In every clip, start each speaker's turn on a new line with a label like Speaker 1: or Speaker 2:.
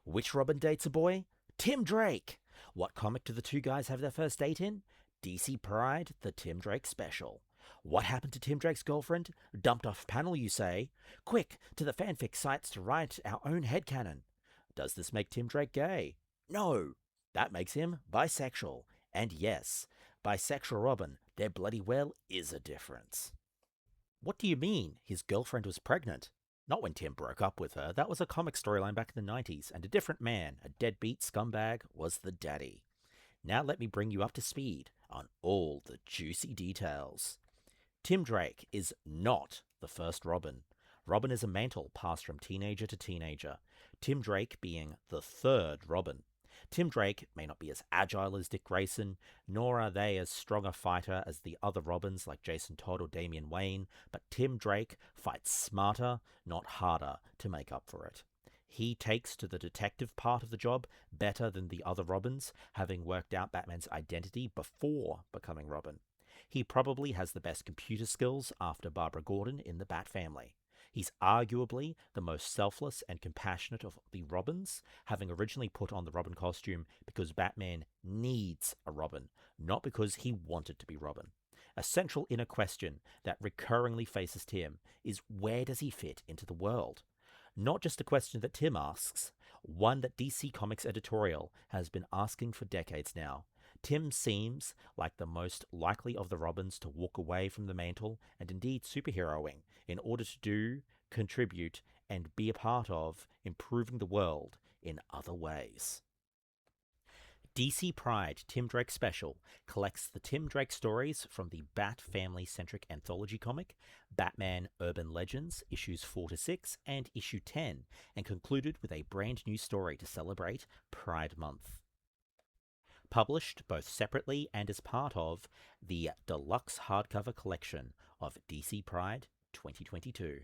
Speaker 1: Which Robin dates a boy? Tim Drake. What comic do the two guys have their first date in? DC Pride, the Tim Drake special. What happened to Tim Drake's girlfriend? Dumped off panel, you say? Quick, to the fanfic sites to write our own headcanon. Does this make Tim Drake gay? No. That makes him bisexual. And yes, bisexual Robin, there bloody well is a difference. What do you mean, his girlfriend was pregnant? Not when Tim broke up with her. That was a comic storyline back in the 90s, and a different man, a deadbeat scumbag, was the daddy. Now let me bring you up to speed on all the juicy details. Tim Drake is not the first Robin. Robin is a mantle passed from teenager to teenager, Tim Drake being the third Robin. Tim Drake may not be as agile as Dick Grayson, nor are they as strong a fighter as the other Robins like Jason Todd or Damian Wayne, but Tim Drake fights smarter, not harder, to make up for it. He takes to the detective part of the job better than the other Robins, having worked out Batman's identity before becoming Robin. He probably has the best computer skills after Barbara Gordon in the Bat family. He's arguably the most selfless and compassionate of the Robins, having originally put on the Robin costume because Batman needs a Robin, not because he wanted to be Robin. A central inner question that recurringly faces Tim is, where does he fit into the world? Not just a question that Tim asks, one that DC Comics editorial has been asking for decades now. Tim seems like the most likely of the Robins to walk away from the mantle and indeed superheroing in order to contribute, and be a part of improving the world in other ways. DC Pride Tim Drake Special collects the Tim Drake stories from the Bat family-centric anthology comic, Batman Urban Legends, issues 4 to 6 and issue 10, and concluded with a brand new story to celebrate Pride Month. Published both separately and as part of the deluxe hardcover collection of DC Pride 2022.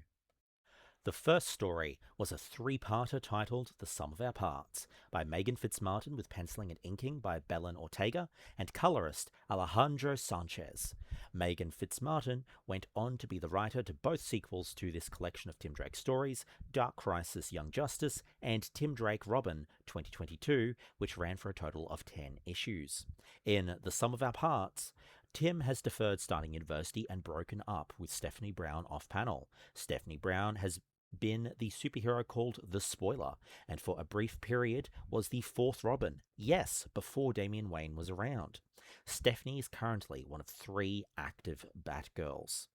Speaker 1: The first story was a three-parter titled The Sum of Our Parts by Megan Fitzmartin, with penciling and inking by Belen Ortega and colorist Alejandro Sanchez. Megan Fitzmartin went on to be the writer to both sequels to this collection of Tim Drake stories, Dark Crisis Young Justice and Tim Drake Robin 2022, which ran for a total of 10 issues. In The Sum of Our Parts, Tim has deferred starting university and broken up with Stephanie Brown off-panel. Stephanie Brown has been the superhero called the Spoiler, and for a brief period was the fourth Robin, yes, before Damian Wayne was around. Stephanie is currently one of 3 active Batgirls.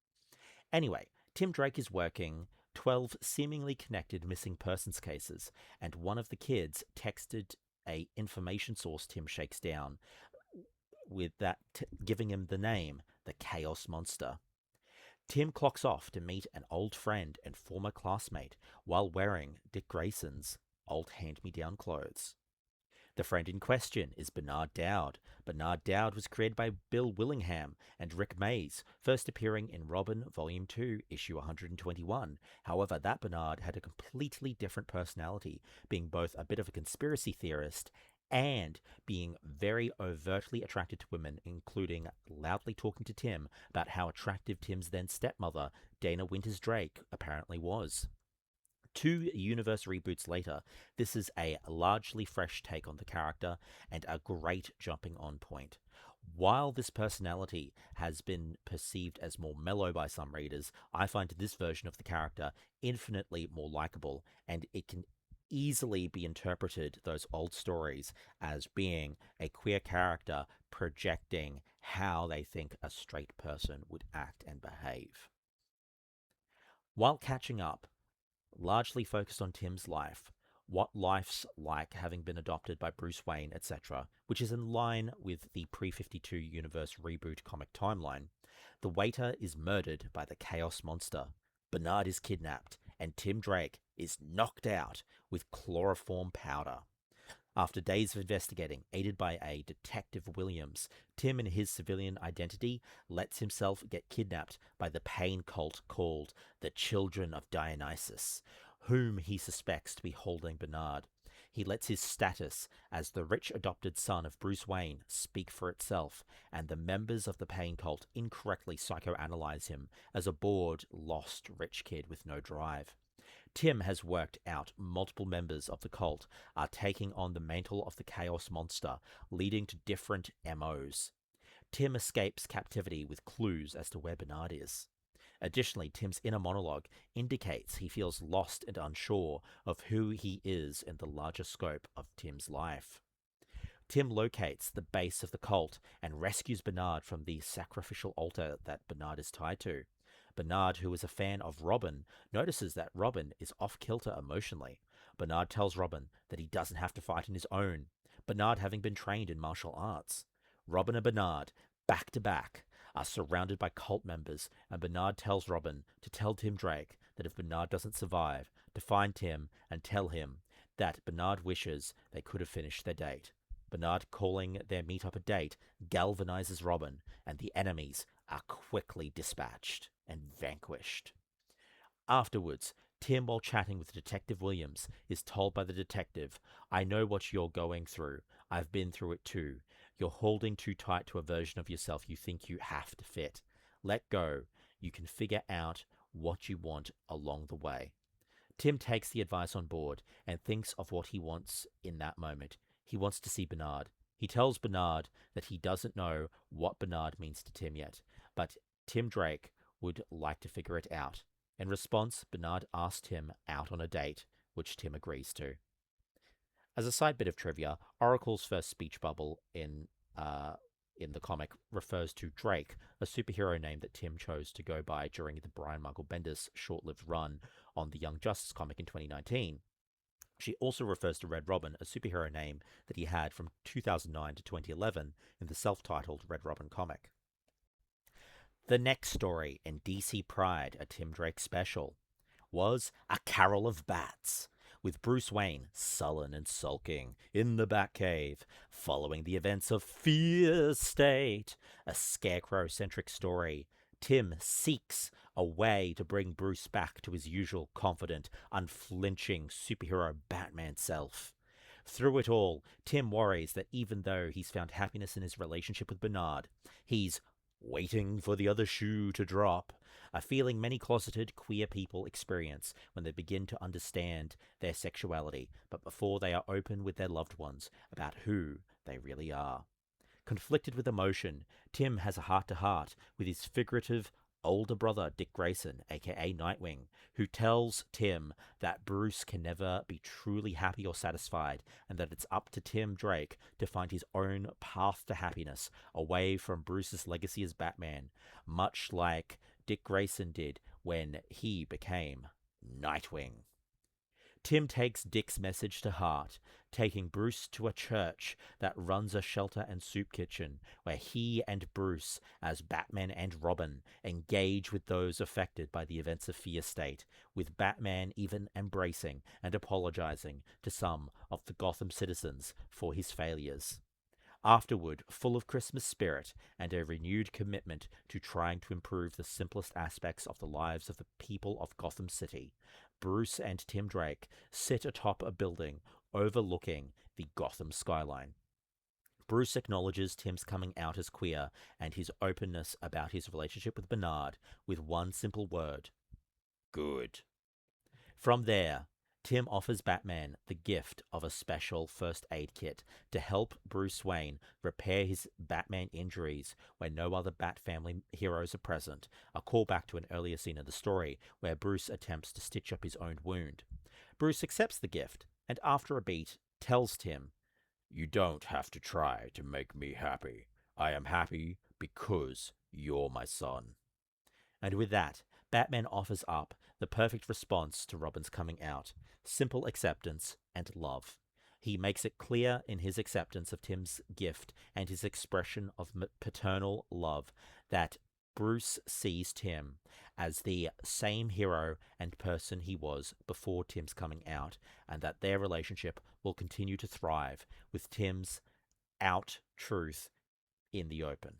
Speaker 1: Anyway, Tim Drake is working 12 seemingly connected missing persons cases, and one of the kids texted a information source Tim shakes down, with that giving him the name, the Chaos Monster. Tim clocks off to meet an old friend and former classmate while wearing Dick Grayson's old hand-me-down clothes. The friend in question is Bernard Dowd. Bernard Dowd was created by Bill Willingham and Rick Mays, first appearing in Robin Volume 2, issue 121. However, that Bernard had a completely different personality, being both a bit of a conspiracy theorist and being very overtly attracted to women, including loudly talking to Tim about how attractive Tim's then stepmother, Dana Winters Drake, apparently was. 2 universe reboots later, this is a largely fresh take on the character and a great jumping on point. While this personality has been perceived as more mellow by some readers, I find this version of the character infinitely more likable, and it can easily be interpreted, those old stories, as being a queer character projecting how they think a straight person would act and behave. While catching up, largely focused on Tim's life, what life's like having been adopted by Bruce Wayne, etc., which is in line with the pre-52 universe reboot comic timeline, the waiter is murdered by the Chaos Monster, Bernard is kidnapped, and Tim Drake is knocked out with chloroform powder. After days of investigating, aided by a Detective Williams, Tim, in his civilian identity, lets himself get kidnapped by the pain cult called the Children of Dionysus, whom he suspects to be holding Bernard. He lets his status as the rich adopted son of Bruce Wayne speak for itself, and the members of the pain cult incorrectly psychoanalyze him as a bored, lost rich kid with no drive. Tim has worked out multiple members of the cult are taking on the mantle of the Chaos Monster, leading to different MOs. Tim escapes captivity with clues as to where Bernard is. Additionally, Tim's inner monologue indicates he feels lost and unsure of who he is in the larger scope of Tim's life. Tim locates the base of the cult and rescues Bernard from the sacrificial altar that Bernard is tied to. Bernard, who is a fan of Robin, notices that Robin is off-kilter emotionally. Bernard tells Robin that he doesn't have to fight on his own, Bernard having been trained in martial arts. Robin and Bernard, back to back, are surrounded by cult members, and Bernard tells Robin to tell Tim Drake that if Bernard doesn't survive, to find Tim and tell him that Bernard wishes they could have finished their date. Bernard calling their meet-up a date galvanizes Robin, and the enemies are quickly dispatched and vanquished. Afterwards, Tim, while chatting with Detective Williams, is told by the detective, "I know what you're going through. I've been through it too. You're holding too tight to a version of yourself you think you have to fit. Let go. You can figure out what you want along the way." Tim takes the advice on board and thinks of what he wants in that moment. He wants to see Bernard. He tells Bernard that he doesn't know what Bernard means to Tim yet, but Tim Drake would like to figure it out. In response, Bernard asks him out on a date, which Tim agrees to. As a side bit of trivia, Oracle's first speech bubble in the comic refers to Drake, a superhero name that Tim chose to go by during the Brian Michael Bendis short-lived run on the Young Justice comic in 2019. She also refers to Red Robin, a superhero name that he had from 2009 to 2011 in the self-titled Red Robin comic. The next story in DC Pride, a Tim Drake special, was A Carol of Bats, with Bruce Wayne sullen and sulking in the Batcave, following the events of Fear State, a Scarecrow-centric story. Tim seeks a way to bring Bruce back to his usual confident, unflinching superhero Batman self. Through it all, Tim worries that even though he's found happiness in his relationship with Bernard, he's waiting for the other shoe to drop, a feeling many closeted queer people experience when they begin to understand their sexuality, but before they are open with their loved ones about who they really are. Conflicted with emotion, Tim has a heart-to-heart with his figurative older brother, Dick Grayson, aka Nightwing, who tells Tim that Bruce can never be truly happy or satisfied, and that it's up to Tim Drake to find his own path to happiness away from Bruce's legacy as Batman, much like Dick Grayson did when he became Nightwing. Tim takes Dick's message to heart, taking Bruce to a church that runs a shelter and soup kitchen, where he and Bruce, as Batman and Robin, engage with those affected by the events of Fear State, with Batman even embracing and apologizing to some of the Gotham citizens for his failures. Afterward, full of Christmas spirit and a renewed commitment to trying to improve the simplest aspects of the lives of the people of Gotham City, Bruce and Tim Drake sit atop a building overlooking the Gotham skyline. Bruce acknowledges Tim's coming out as queer and his openness about his relationship with Bernard with one simple word: good. From there, Tim offers Batman the gift of a special first aid kit to help Bruce Wayne repair his Batman injuries when no other Bat family heroes are present, a callback to an earlier scene in the story where Bruce attempts to stitch up his own wound. Bruce accepts the gift, and after a beat, tells Tim, "You don't have to try to make me happy. I am happy because you're my son." And with that, Batman offers up the perfect response to Robin's coming out: simple acceptance and love. He makes it clear in his acceptance of Tim's gift and his expression of paternal love that Bruce sees Tim as the same hero and person he was before Tim's coming out, and that their relationship will continue to thrive with Tim's out truth in the open.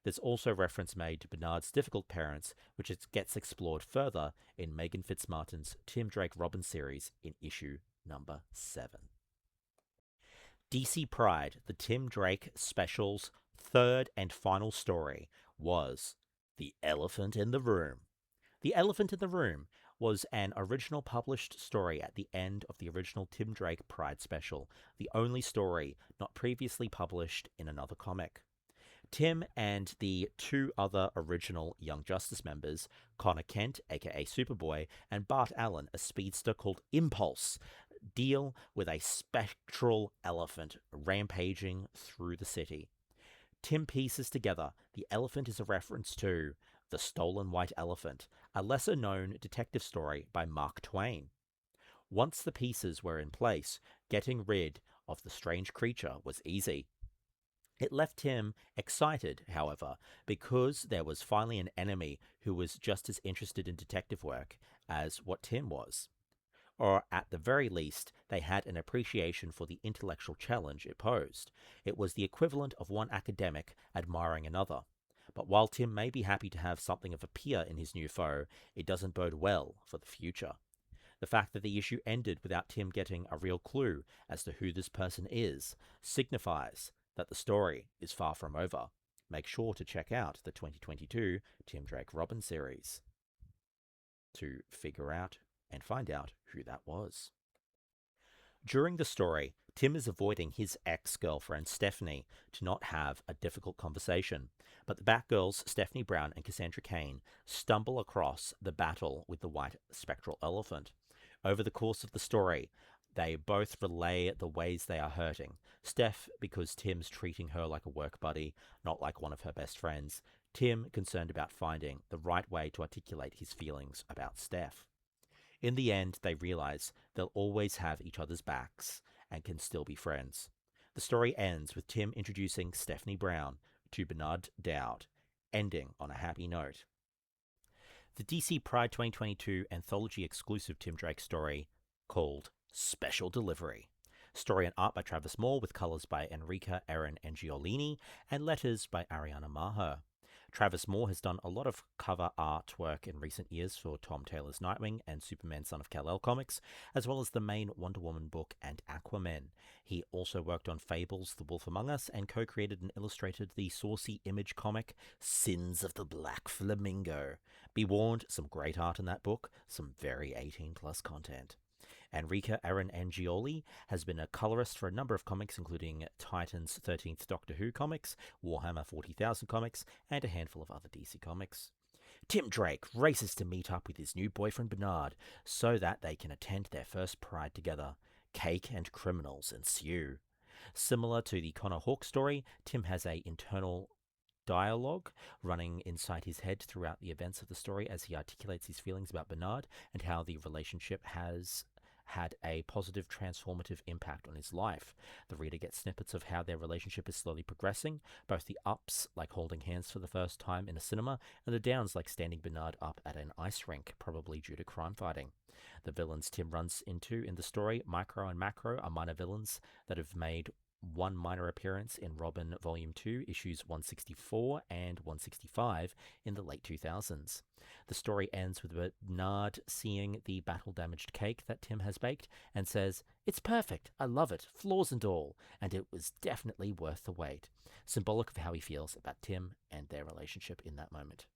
Speaker 1: There's also reference made to Bernard's difficult parents, which gets explored further in Megan Fitzmartin's Tim Drake Robin series in issue number 7. DC Pride, the Tim Drake special's third and final story, was The Elephant in the Room. The Elephant in the Room was an original published story at the end of the original Tim Drake Pride special, the only story not previously published in another comic. Tim and the two other original Young Justice members, Connor Kent, aka Superboy, and Bart Allen, a speedster called Impulse, deal with a spectral elephant rampaging through the city. Tim pieces together the elephant is a reference to The Stolen White Elephant, a lesser-known detective story by Mark Twain. Once the pieces were in place, getting rid of the strange creature was easy. It left Tim excited, however, because there was finally an enemy who was just as interested in detective work as what Tim was. Or at the very least, they had an appreciation for the intellectual challenge it posed. It was the equivalent of one academic admiring another. But while Tim may be happy to have something of a peer in his new foe, it doesn't bode well for the future. The fact that the issue ended without Tim getting a real clue as to who this person is signifies that the story is far from over. Make sure to check out the 2022 Tim Drake Robin series to figure out and find out who that was. During the story, Tim is avoiding his ex-girlfriend Stephanie to not have a difficult conversation, but the Batgirls Stephanie Brown and Cassandra Cain stumble across the battle with the white spectral elephant. Over the course of the story, they both relay the ways they are hurting. Steph, because Tim's treating her like a work buddy, not like one of her best friends. Tim, concerned about finding the right way to articulate his feelings about Steph. In the end, they realize they'll always have each other's backs and can still be friends. The story ends with Tim introducing Stephanie Brown to Bernard Dowd, ending on a happy note. The DC Pride 2022 anthology exclusive Tim Drake story called Special Delivery. Story and art by Travis Moore with colors by Enrica Erin Angiolini and letters by Ariana Maher. Travis Moore has done a lot of cover artwork in recent years for Tom Taylor's Nightwing and Superman Son of Kal-El comics, as well as the main Wonder Woman book and Aquaman. He also worked on Fables, The Wolf Among Us, and co-created and illustrated the saucy Image comic Sins of the Black Flamingo. Be warned, some great art in that book, some very 18+ content. Enrica Erin Angioli has been a colorist for a number of comics, including Titan's 13th Doctor Who comics, Warhammer 40,000 comics, and a handful of other DC comics. Tim Drake races to meet up with his new boyfriend Bernard so that they can attend their first Pride together. Cake and criminals ensue. Similar to the Connor Hawke story, Tim has an internal dialogue running inside his head throughout the events of the story as he articulates his feelings about Bernard and how the relationship has had a positive transformative impact on his life. The reader gets snippets of how their relationship is slowly progressing, both the ups, like holding hands for the first time in a cinema, and the downs, like standing Bernard up at an ice rink, probably due to crime fighting. The villains Tim runs into in the story, Micro and Macro, are minor villains that have made one minor appearance in Robin Volume 2, issues 164 and 165 in the late 2000s. The story ends with Bernard seeing the battle-damaged cake that Tim has baked and says, "It's perfect, I love it, flaws and all, and it was definitely worth the wait." Symbolic of how he feels about Tim and their relationship in that moment.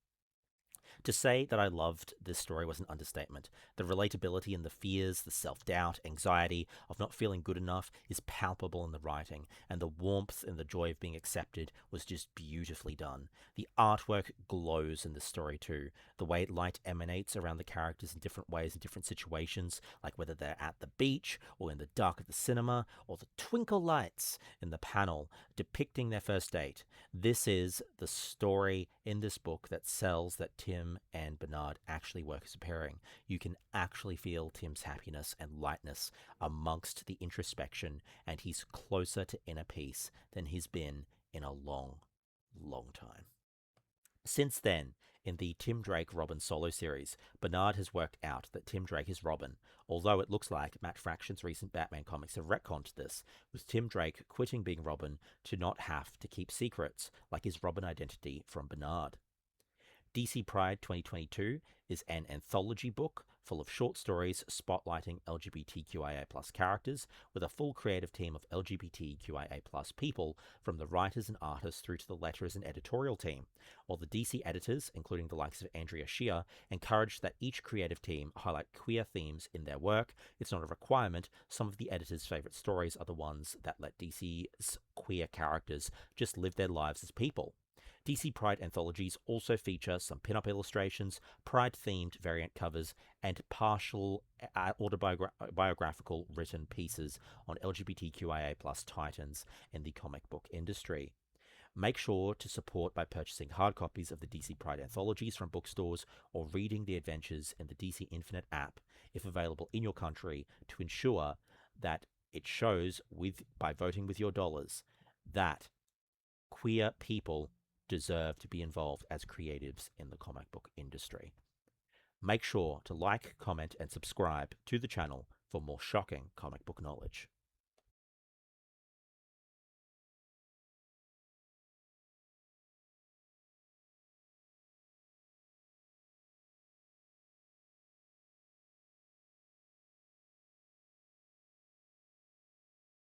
Speaker 1: To say that I loved this story was an understatement. The relatability and the fears, the self-doubt, anxiety of not feeling good enough is palpable in the writing, and the warmth and the joy of being accepted was just beautifully done. The artwork glows in this story too. The way light emanates around the characters in different ways in different situations, like whether they're at the beach or in the dark of the cinema, or the twinkle lights in the panel depicting their first date. This is the story in this book that sells that Tim and Bernard actually work as a pairing. You can actually feel Tim's happiness and lightness amongst the introspection, and he's closer to inner peace than he's been in a long, long time. Since then, in the Tim Drake Robin solo series, Bernard has worked out that Tim Drake is Robin, although it looks like Matt Fraction's recent Batman comics have retconned this, with Tim Drake quitting being Robin to not have to keep secrets like his Robin identity from Bernard. DC Pride 2022 is an anthology book full of short stories spotlighting LGBTQIA+ characters with a full creative team of LGBTQIA+ people, from the writers and artists through to the letters and editorial team. While the DC editors, including the likes of Andrea Shear, encourage that each creative team highlight queer themes in their work, it's not a requirement. Some of the editors' favorite stories are the ones that let DC's queer characters just live their lives as people. DC Pride anthologies also feature some pin-up illustrations, Pride-themed variant covers, and partial autobiographical written pieces on LGBTQIA+ titans in the comic book industry. Make sure to support by purchasing hard copies of the DC Pride anthologies from bookstores or reading the adventures in the DC Infinite app, if available in your country, to ensure that it shows, by voting with your dollars, that queer people deserve to be involved as creatives in the comic book industry. Make sure to like, comment, and subscribe to the channel for more shocking comic book knowledge.